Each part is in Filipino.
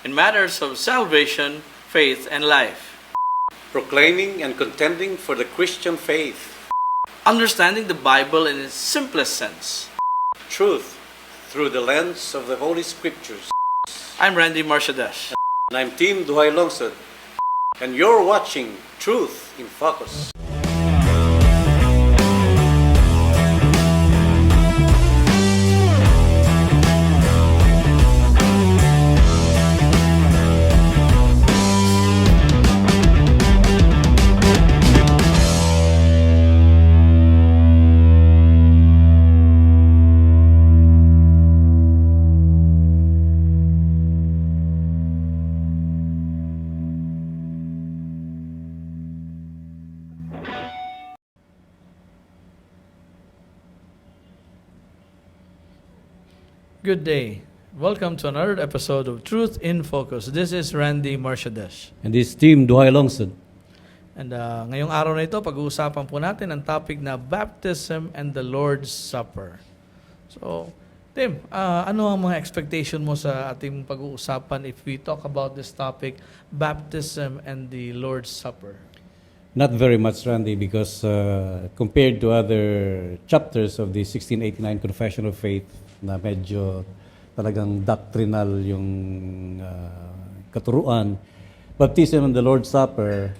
in matters of salvation, faith, and life. Proclaiming and contending for the Christian faith. Understanding the Bible in its simplest sense. Truth through the lens of the Holy Scriptures. I'm Randy Marshadesh. And I'm Tim Duhay Longsod. And you're watching Truth in Focus. Good day. Welcome to another episode of Truth in Focus. This is Randy Marshadesh. And this team, Duhay Longsod. And ngayong araw na ito, pag-uusapan po natin ang topic na Baptism and the Lord's Supper. So, Tim, ano ang mga expectation mo sa ating pag-uusapan if we talk about this topic, Baptism and the Lord's Supper? Not very much, Randy, because compared to other chapters of the 1689 Confession of Faith, na medyo talagang doctrinal yung katuruan, Baptism and the Lord's Supper,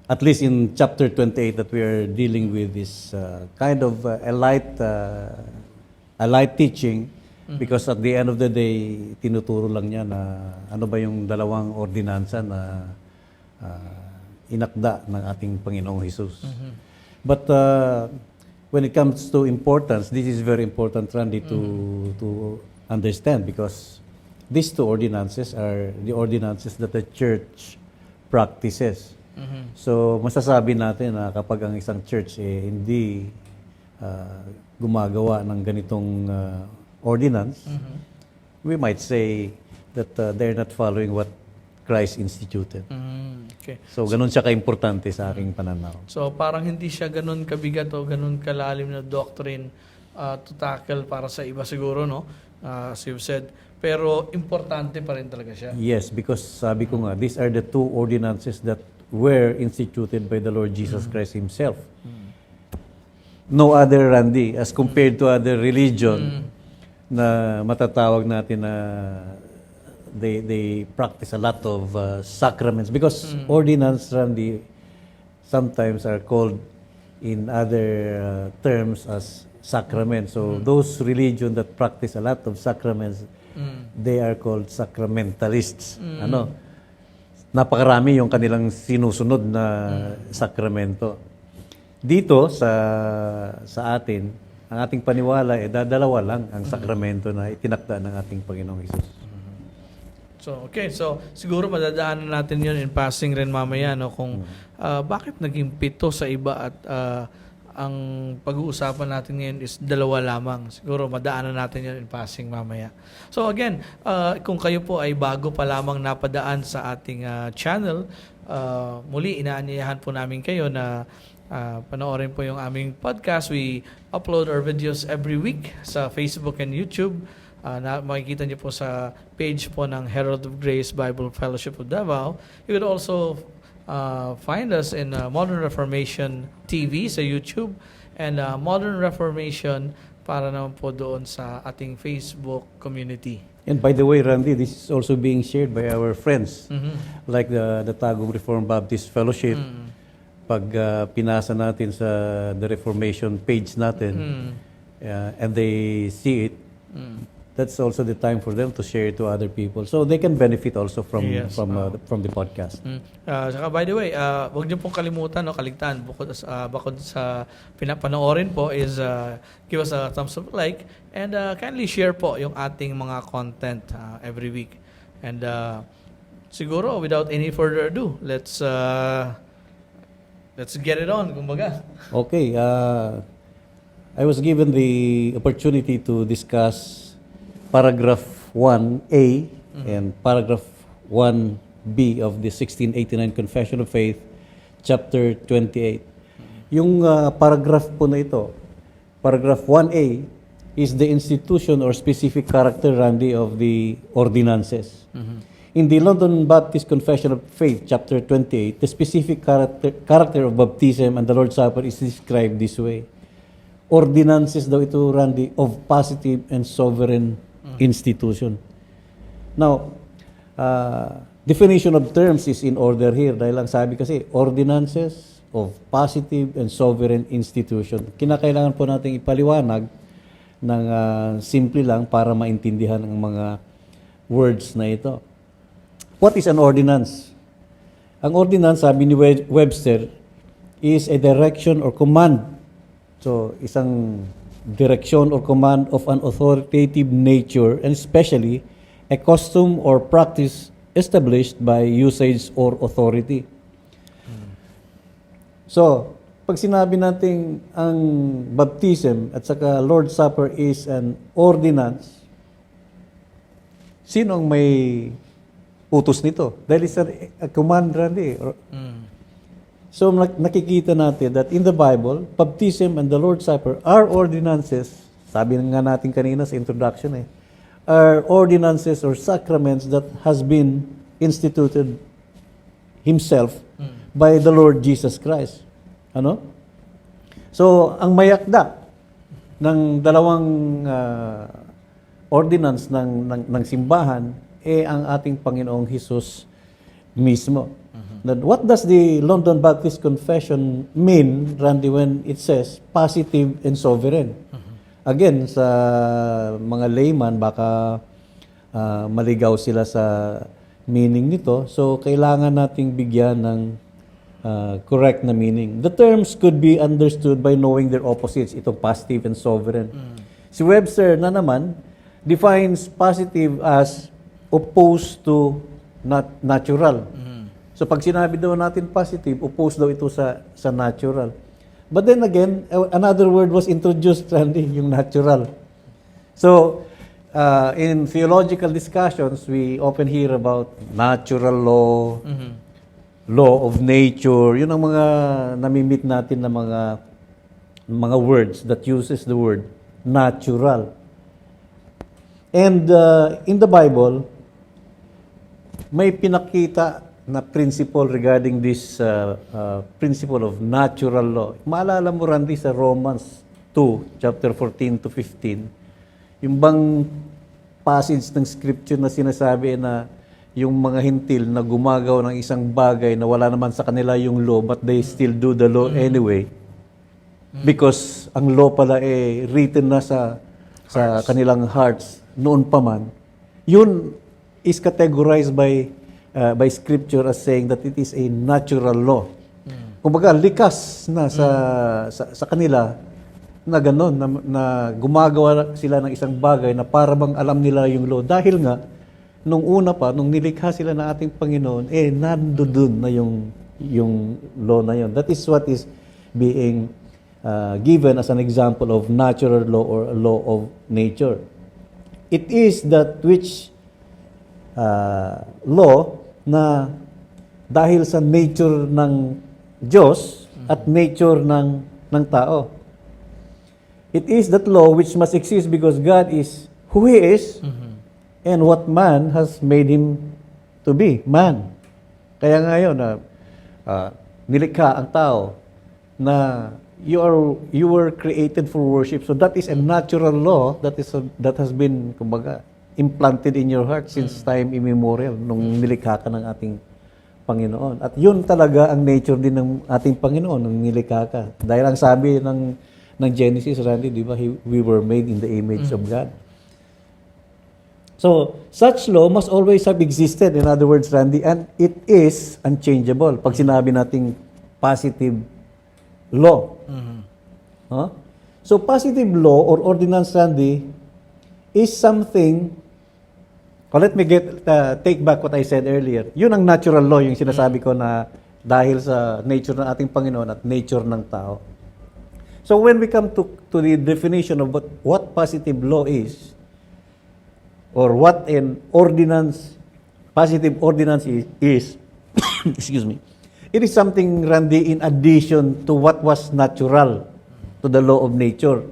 at least in chapter 28 that we are dealing with, is kind of a light teaching, because at the end of the day, tinuturo lang niya na ano ba yung dalawang ordinansa na inakda ng ating Panginoong Jesus. But when it comes to importance, this is very important, Randy, to understand, because these two ordinances are the ordinances that the church practices. So, masasabi natin na kapag ang isang church hindi gumagawa ng ganitong ordinance, we might say that they're not following what Christ instituted. Okay. So, ganun siya ka-importante sa aking pananaw. So, parang hindi siya ganun kabigat o ganun kalalim na doctrine to tackle para sa iba siguro, no? As you've said. Pero, importante pa rin talaga siya. Yes, because sabi ko nga, these are the two ordinances that were instituted by the Lord Jesus Christ Himself. No other, Randy, as compared to other religion na matatawag natin na they practice a lot of sacraments, because ordinance, Randy, sometimes are called in other terms as sacraments. So those religion that practice a lot of sacraments, they are called sacramentalists. Ano? Napakarami yung kanilang sinusunod na sakramento. Dito sa atin, ang ating paniwala dadalawa lang ang sakramento na itinakda ng ating Panginoong Hesus. So, okay. So, siguro madadaanan natin yun in passing rin mamaya, no? Kung bakit naging 7 sa iba at ang pag-uusapan natin ngayon is 2 lamang. Siguro madaanan natin yun in passing mamaya. So, again, kung kayo po ay bago pa lamang napadaan sa ating channel, muli inaanyayahan po namin kayo na panoorin po yung aming podcast. We upload our videos every week sa Facebook and YouTube. Na makikita niyo po sa page po ng Herald of Grace Bible Fellowship of Davao. You could also find us in Modern Reformation TV sa YouTube, and Modern Reformation para naman po doon sa ating Facebook community. And by the way, Randy, this is also being shared by our friends, like the Tagum Reformed Baptist Fellowship. Pag pinasa natin sa the Reformation page natin, and they see it, that's also the time for them to share it to other people, so they can benefit also from the podcast. Saka by the way, huwag niyo pong kalimutan, no, kaligtaan bukod sa pinapanoorin po is give us a thumbs up, like, and kindly share po yung ating mga content every week. And siguro without any further ado, let's get it on, kumbaga. Okay, I was given the opportunity to discuss paragraph 1A and paragraph 1B of the 1689 Confession of Faith, chapter 28. Yung paragraph po na ito, paragraph 1A, is the institution or specific character, Randy, of the ordinances. In the London Baptist Confession of Faith, chapter 28, the specific character of baptism and the Lord's Supper is described this way. Ordinances daw ito, Randy, of positive and sovereign institution. Now, definition of terms is in order here dahil ang sabi kasi, ordinances of positive and sovereign institution. Kinakailangan po natin ipaliwanag ng simple lang para maintindihan ang mga words na ito. What is an ordinance? Ang ordinance, sabi ni Webster, is a direction or command. So, isang direction or command of an authoritative nature and especially a custom or practice established by usage or authority. So, pag sinabi natin ang baptism at saka Lord's Supper is an ordinance, sino ang may utos nito? Dahil isa a command, Randy. So, nakikita natin that in the Bible, baptism and the Lord's Supper are ordinances. Sabi nga natin kanina sa introduction are ordinances or sacraments that has been instituted Himself by the Lord Jesus Christ. Ano? So, ang mayakda ng dalawang ordinance ng simbahan ang ating Panginoong Hesus mismo. Now, what does the London Baptist Confession mean, Randy, when it says positive and sovereign? Again, sa mga layman, baka maligaw sila sa meaning nito. So, kailangan nating bigyan ng correct na meaning. The terms could be understood by knowing their opposites, itong positive and sovereign. Si Webster na naman defines positive as opposed to natural. So pag sinabi daw natin positive, opposed daw ito sa natural. But then again, another word was introduced, Randy, yung natural. So in theological discussions, we often hear about natural law, law of nature. Yun ang mga namimit natin na mga words that uses the word natural. And in the Bible, may pinakita na principle regarding this principle of natural law. Maalala mo, Randy, sa Romans 2, chapter 14 to 15, yung bang passage ng scripture na sinasabi na yung mga hintil na gumagawa ng isang bagay na wala naman sa kanila yung law but they still do the law anyway because ang law pala written na sa kanilang hearts noon pa man, yun is categorized by Scripture as saying that it is a natural law. Kumbaga, likas na sa kanila na gano'n, na gumagawa sila ng isang bagay na para bang alam nila yung law. Dahil nga, nung una pa, nung nilikha sila ng ating Panginoon, nandoon na yung law na yun. That is what is being given as an example of natural law or a law of nature. It is that which law na dahil sa nature ng Diyos at nature ng tao. It is that law which must exist because God is who He is and what man has made Him to be, man. Kaya ngayon, nilikha ang tao na you were created for worship. So that is a natural law that has been, kumbaga, implanted in your heart since time immemorial nung nilikha ka ng ating Panginoon. At yun talaga ang nature din ng ating Panginoon nung nilikha ka. Dahil ang sabi ng Genesis, Randy, di ba, we were made in the image of God. So, such law must always have existed, in other words, Randy, and it is unchangeable. Pag sinabi nating positive law. Huh? So, positive law or ordinance, Randy, is something. Let me take back what I said earlier. Yun ang natural law, yung sinasabi ko na dahil sa nature ng ating Panginoon at nature ng tao. So when we come to the definition of what positive law is, or what an ordinance, positive ordinance is excuse me, it is something, Randy, in addition to what was natural to the law of nature.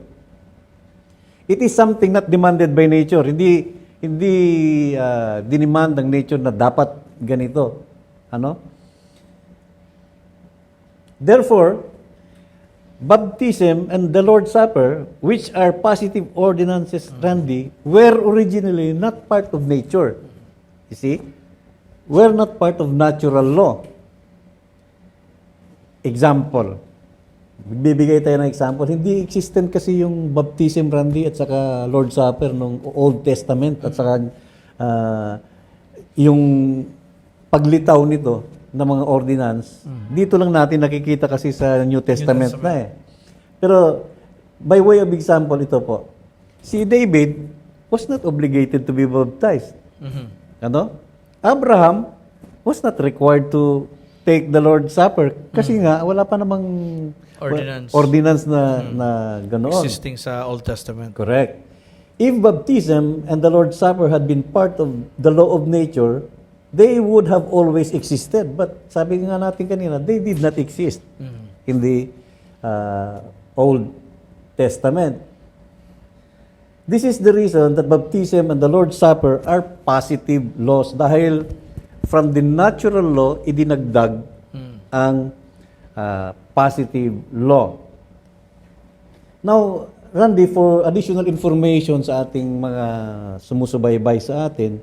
It is something not demanded by nature. hindi dinemand ng nature na dapat ganito. Ano? Therefore, baptism and the Lord's Supper, which are positive ordinances, Randy, were originally not part of nature. You see? Were not part of natural law. Example. Bibigay tayo ng example. Hindi existent kasi yung baptism, Randy, at saka Lord's Supper nung Old Testament at saka yung paglitaw nito ng mga ordinance. Dito lang natin nakikita kasi sa New Testament na eh. Pero by way of example ito po, si David was not obligated to be baptized. Ano? Abraham was not required to take the Lord's Supper kasi nga wala pa namang ordinance na ganoon. Existing sa Old Testament. Correct. If baptism and the Lord's Supper had been part of the law of nature, they would have always existed. But sabi nga natin kanina, they did not exist in the Old Testament. This is the reason that baptism and the Lord's Supper are positive laws dahil from the natural law, idinagdag ang positive law. Now, Randy, for additional information sa ating mga sumusubaybay sa atin,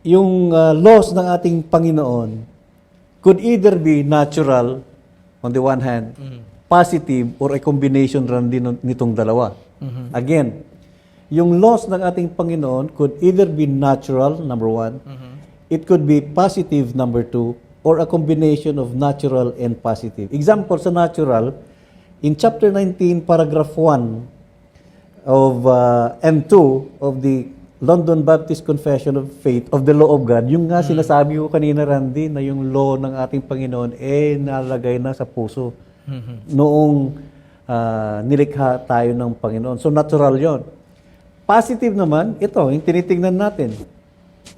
yung laws ng ating Panginoon could either be natural on the one hand, positive, or a combination Randy nitong dalawa. Again, yung laws ng ating Panginoon could either be natural, number one, it could be positive, number two, or a combination of natural and positive. Example sa natural, in chapter 19, paragraph 1 of and 2 of the London Baptist Confession of Faith of the Law of God, yung nga sinasabi ko kanina, Randy, na yung law ng ating Panginoon, nalagay na sa puso noong nilikha tayo ng Panginoon. So, natural yon. Positive naman, ito, yung tinitingnan natin.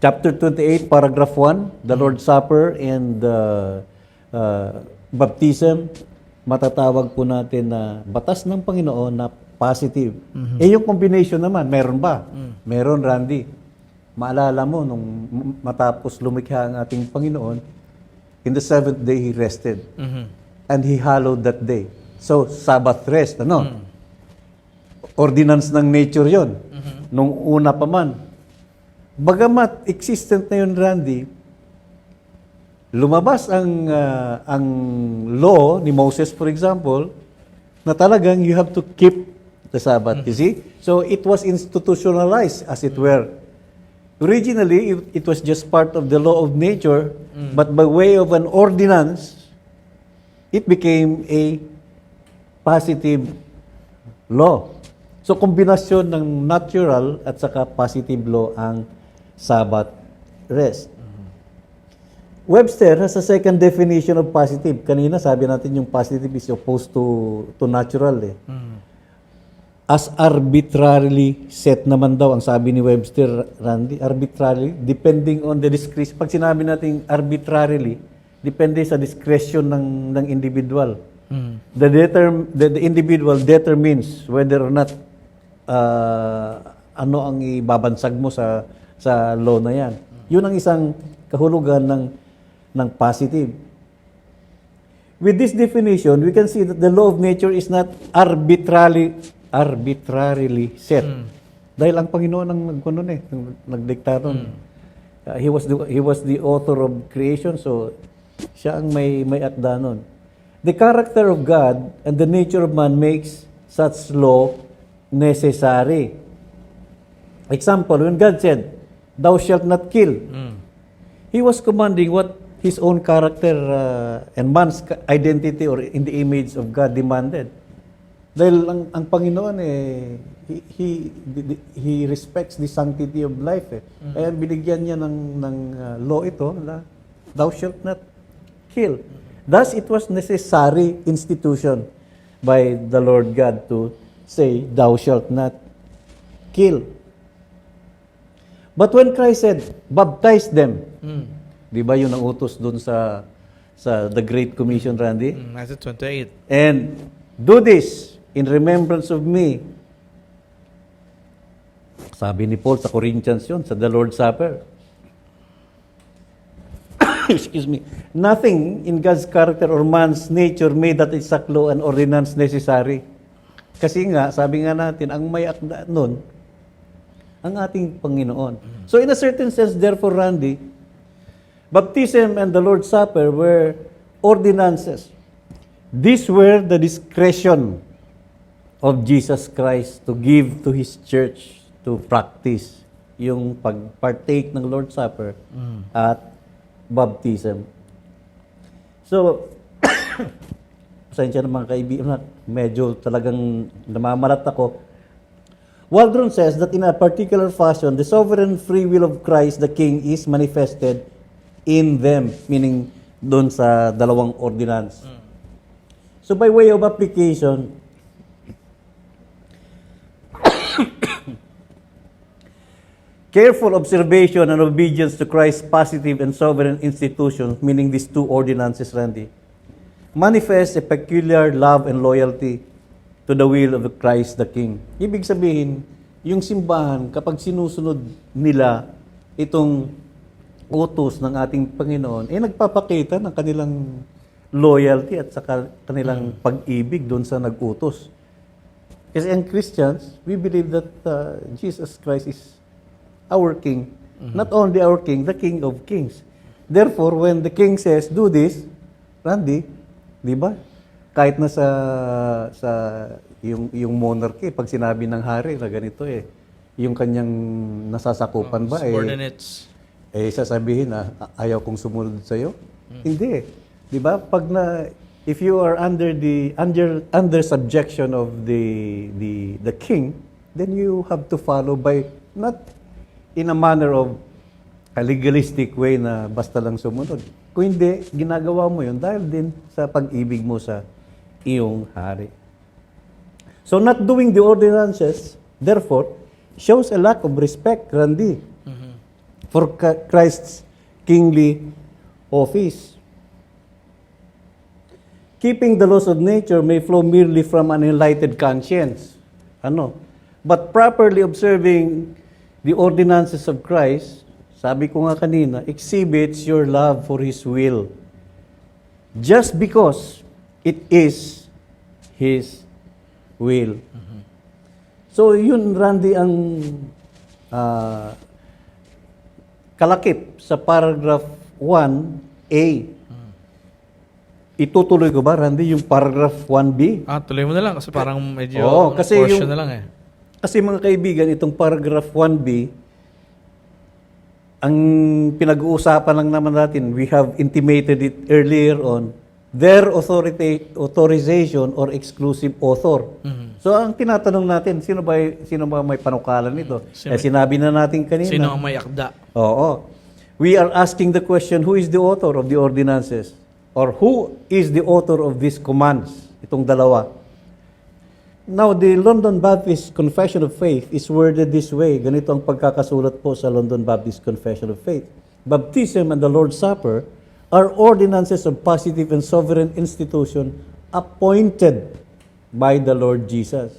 Chapter 28, paragraph 1, the Lord's Supper and baptism, matatawag po natin na batas ng Panginoon na positive. Yung combination naman, meron ba? Meron, Randy. Maalala mo, nung matapos lumikha ang ating Panginoon, in the seventh day, He rested. And He hallowed that day. So, Sabbath rest, ano? Ordinance ng nature yon. Nung una pa man. Bagamat existent na yun, Randy, lumabas ang law ni Moses, for example, na talagang you have to keep the Sabbath, you see? So, it was institutionalized, as it were. Originally, it was just part of the law of nature, but by way of an ordinance, it became a positive law. So, kombinasyon ng natural at saka positive law ang Sabbath rest. Webster has a second definition of positive. Kanina sabi natin yung positive is opposed to natural eh. As arbitrarily set naman daw ang sabi ni Webster, Randy, arbitrarily depending on the discretion. Pag sinabi natin arbitrarily, depende sa discretion ng individual. The individual determines whether or not ano ang ibabansag mo sa law na yan. Yun ang isang kahulugan ng positive. With this definition, we can see that the law of nature is not arbitrarily set. Dahil ang Panginoon ang nagdikta nun. He was the author of creation, so siya ang may akda nun. The character of God and the nature of man makes such law necessary. Example, when God said, "Thou shalt not kill," He was commanding what His own character and man's identity or in the image of God demanded. Dahil ang Panginoon he respects the sanctity of life eh. Kaya binigyan niya ng law ito na thou shalt not kill. Thus it was necessary institution by the Lord God to say thou shalt not kill. But when Christ said, baptize them, di ba yun ang utos dun sa the Great Commission, Randy? Matthew 28. And do this in remembrance of me. Sabi ni Paul sa Corinthians yun, sa the Lord's Supper. Excuse me. Nothing in God's character or man's nature made that exact law and ordinance necessary. Kasi nga, sabi nga natin, ang may akda nun, ang ating Panginoon. So in a certain sense, therefore, Randy, baptism and the Lord's Supper were ordinances. These were the discretion of Jesus Christ to give to His church to practice yung pag-partake ng Lord's Supper at baptism. So, pasensya na mga kaibigan, medyo talagang namamalat ako. Waldron says that in a particular fashion, the sovereign free will of Christ the King is manifested in them, meaning doon sa dalawang ordinance. So by way of application, careful observation and obedience to Christ's positive and sovereign institutions, meaning these two ordinances, Randy, manifest a peculiar love and loyalty to the will of Christ the King. Ibig sabihin, yung simbahan, kapag sinusunod nila itong utos ng ating Panginoon, nagpapakita ng kanilang loyalty at saka kanilang pag-ibig doon sa nag-utos. Kasi ang Christians, we believe that Jesus Christ is our King. Not only our King, the King of Kings. Therefore, when the King says, do this, Randy, di ba? Kahit na sa yung monarchy, pag sinabi ng hari na ganito yung kanyang nasasakupan ba subordinates. Sasabihin na ayaw kong sumunod sa iyo? Hindi. 'Di ba? Pag if you are under subjection of the king, then you have to follow by not in a manner of a legalistic way na basta lang sumunod. Kung hindi, ginagawa mo yun dahil din sa pag-ibig mo sa iyong hari. So not doing the ordinances, therefore, shows a lack of respect, Randy, for Christ's kingly office. Keeping the laws of nature may flow merely from an enlightened conscience. But properly observing the ordinances of Christ, sabi ko nga kanina, exhibits your love for His will. Just because it is His will. So yun, Randy, ang kalakip sa paragraph 1A. Itutuloy ko ba, Randy, yung paragraph 1B? Tuloy mo na lang kasi parang medyo kasi portion na lang Kasi mga kaibigan, itong paragraph 1B, ang pinag-uusapan lang naman natin, we have intimated it earlier on, their authorization or exclusive author. So ang tinatanong natin, sino ba may panukalan nito? Sinabi na natin kanina. Sino ang may akda? Oo. We are asking the question, who is the author of the ordinances? Or who is the author of these commands? Itong dalawa. Now, the London Baptist Confession of Faith is worded this way. Ganito ang pagkakasulat po sa London Baptist Confession of Faith. Baptism and the Lord's Supper are ordinances of positive and sovereign institution appointed by the Lord Jesus.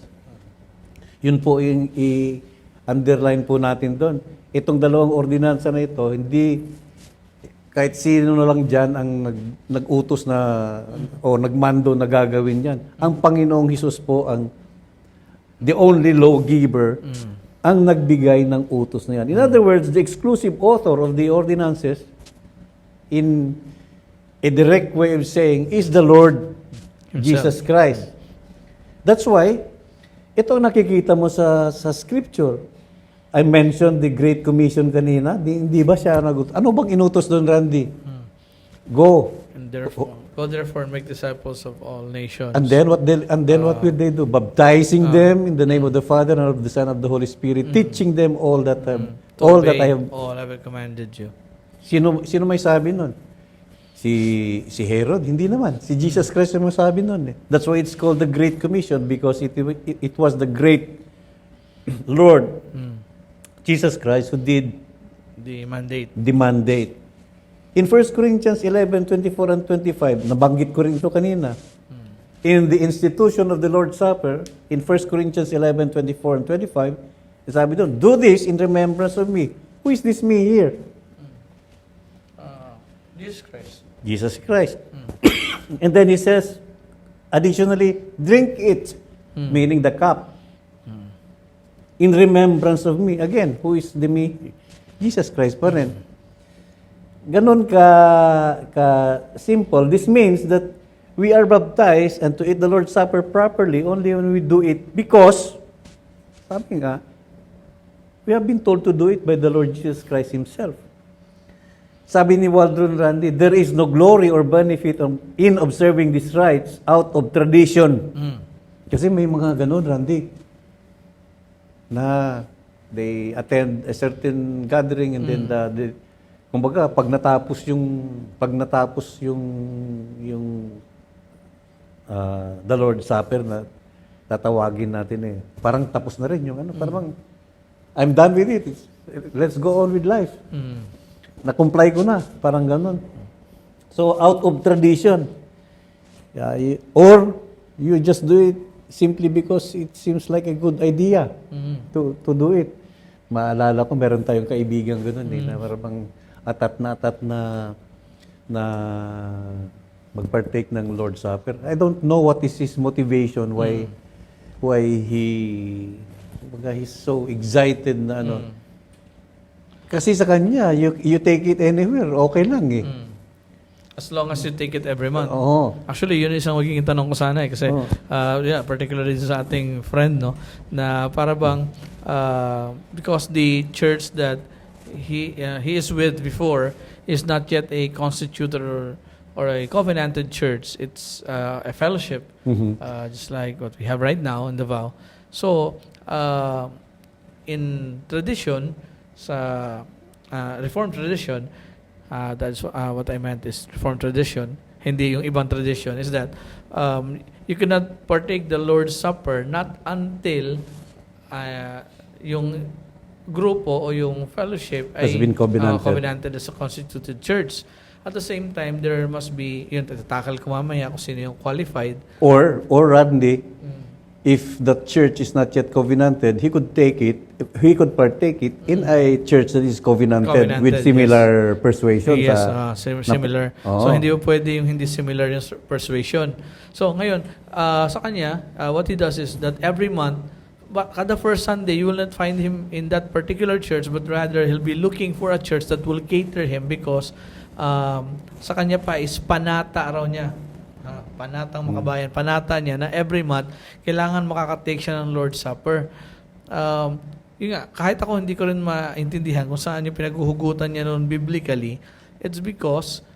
Yun po yung i-underline po natin doon. Itong dalawang ordinansa na ito, hindi kahit sino na lang dyan ang nag-utos na o nagmando na gagawin yan. Ang Panginoong Hesus po ang the only lawgiver ang nagbigay ng utos na yan. In other words, the exclusive author of the ordinances in a direct way of saying is the Lord Jesus Christ. That's why ito nakikita mo sa scripture. I mentioned the Great Commission kanina. Di ba siya ano bang inutos doon, Randy? Go. And therefore make disciples of all nations. And then what will they do? Baptizing them in the name of the Father and of the Son and of the Holy Spirit, teaching them all that I have commanded you. Sino may sabi nun? Si Herod? Hindi naman. Si Jesus Christ ang sabi nun. That's why it's called the Great Commission, because it was the great Lord Jesus Christ who did the mandate. In 1 Corinthians 11:24 and 25, nabanggit ko rin ito kanina. In the institution of the Lord's Supper, in 1 Corinthians 11:24 and 25, Sabi doon, do this in remembrance of me. Who is this me here? Jesus Christ. Jesus Christ. And then he says, additionally, drink it, meaning the cup. In remembrance of me. Again, who is the me? Jesus Christ pa rin. Ganon ka simple. This means that we are baptized and to eat the Lord's Supper properly only when we do it because, sabi nga, we have been told to do it by the Lord Jesus Christ Himself. Sabi ni Waldron Randy, there is no glory or benefit in observing these rites out of tradition. Kasi may mga ganon, Randy, na they attend a certain gathering and then kumbaga pag natapos yung the Lord's Supper na tatawagin natin parang tapos na rin yung parang I'm done with it. Let's go on with life. Na-comply ko na, parang ganun. So out of tradition. Or you just do it simply because it seems like a good idea to do it. Maalala ko, meron tayong kaibigan gano'n na parang atat na mag-partake ng Lord's Supper. I don't know what is his motivation, why he's so excited na Kasi sa kanya, you take it anywhere, okay lang As long as you take it every month. Oo. Actually, yun isang magiging tanong ko sana kasi particularly sa ating friend na para bang because the church that he is with before is not yet a constituted or a covenanted church. It's a fellowship, just like what we have right now in the vow. So, in tradition, sa Reformed tradition, that's what I meant is Reformed tradition, hindi yung ibang tradition, is that you cannot partake the Lord's Supper not until yung grupo o yung fellowship Has ay been covenanted. Covenanted as a constituted church. At the same time, there must be, yun, tatakal ko mamaya kung sino yung qualified. Or Randy, if the church is not yet covenanted, he could partake it in a church that is covenanted with similar persuasion. Yes, similar. So, hindi po pwede yung hindi similar yung persuasion. So, ngayon, sa kanya, what he does is that every month, kada first Sunday, you will not find him in that particular church, but rather, he'll be looking for a church that will cater him because sa kanya pa is panata raw niya. Panatang makabayan. Panata niya na every month, kailangan makakatake siya ng Lord's Supper. Yun nga, kahit ako hindi ko rin maintindihan kung saan yung pinaghuhugutan niya noon biblically, it's because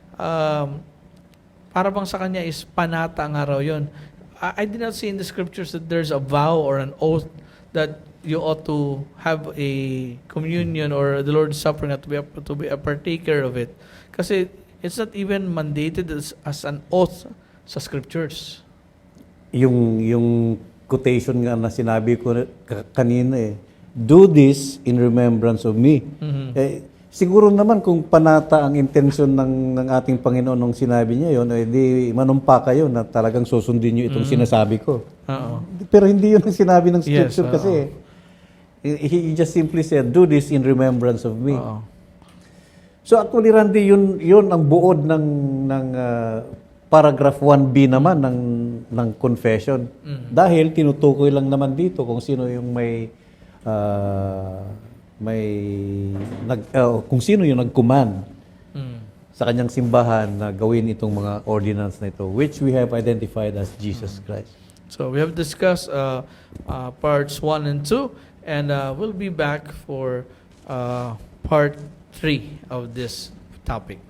para bang sa kanya is panata nga raw yun. I did not see in the scriptures that there's a vow or an oath that you ought to have a communion or the Lord's Supper not to be a partaker of it. Kasi it's not even mandated as an oath sa scriptures. Yung quotation nga na sinabi ko kanina do this in remembrance of me. Siguro naman kung panata ang intensyon ng ating Panginoon nung sinabi niya yon, di manumpa kayo na talagang susundin niyo itong sinasabi ko. Pero hindi yun ang sinabi ng scripture kasi. He just simply said, do this in remembrance of me. So actually, Randy, yun ang buod ng paragraph 1B naman ng confession. Dahil tinutukoy lang naman dito kung sino yung kung sino yung nag-command sa kanyang simbahan na gawin itong mga ordinance na ito, which we have identified as Jesus Christ. So we have discussed parts 1 and 2, and we'll be back for part 3 of this topic.